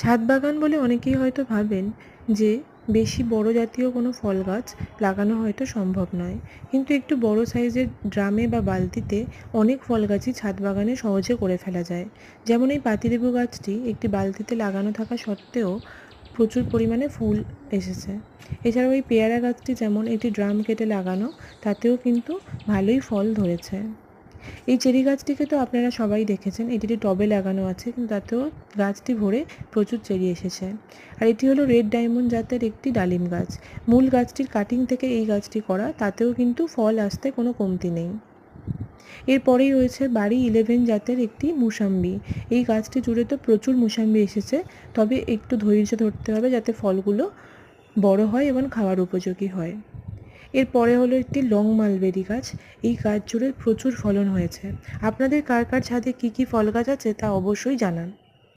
ছাদ বাগান বলে অনেকেই হয়তো ভাবেন যে বেশি বড় জাতীয় কোনো ফল গাছ লাগানো হয়তো সম্ভব নয়, কিন্তু একটু বড় সাইজের ড্রামে বা বালতিতে অনেক ফল গাছই ছাদ বাগানে সহজে করে ফেলা যায়। যেমন এই পাতিলেবু গাছটি একটি বালতিতে লাগানো থাকা সত্ত্বেও প্রচুর পরিমাণে ফুল এসেছে। এছাড়াও এই পেয়ারা গাছটি যেমন একটি ড্রাম কেটে লাগানো, তাতেও কিন্তু ভালোই ফল ধরেছে। এই চেরি গাছটিকে তো আপনারা সবাই দেখেছেন, এটি টবে লাগানো আছে, কিন্তু তাতেও গাছটি ভরে প্রচুর চেরি এসেছে। আর এটি হলো রেড ডায়মন্ড জাতের একটি ডালিম গাছ। মূল গাছটির কাটিং থেকে এই গাছটি করা, তাতেও কিন্তু ফল আসতে কোনো কমতি নেই। এরপরেই রয়েছে বাড়ি 11 জাতের একটি মুসাম্বি। এই গাছটি জুড়ে তো প্রচুর মুসাম্বি এসেছে, তবে একটু ধৈর্য ধরতে হবে যাতে ফলগুলো বড় হয় এবং খাওয়ার উপযোগী হয়। এরপরে হলো একটি লং মালবেরি গাছ। এই গাছ জুড়ে প্রচুর ফলন হয়েছে। আপনাদের কার কার ছাদে কী কী ফল গাছ আছে তা অবশ্যই জানান।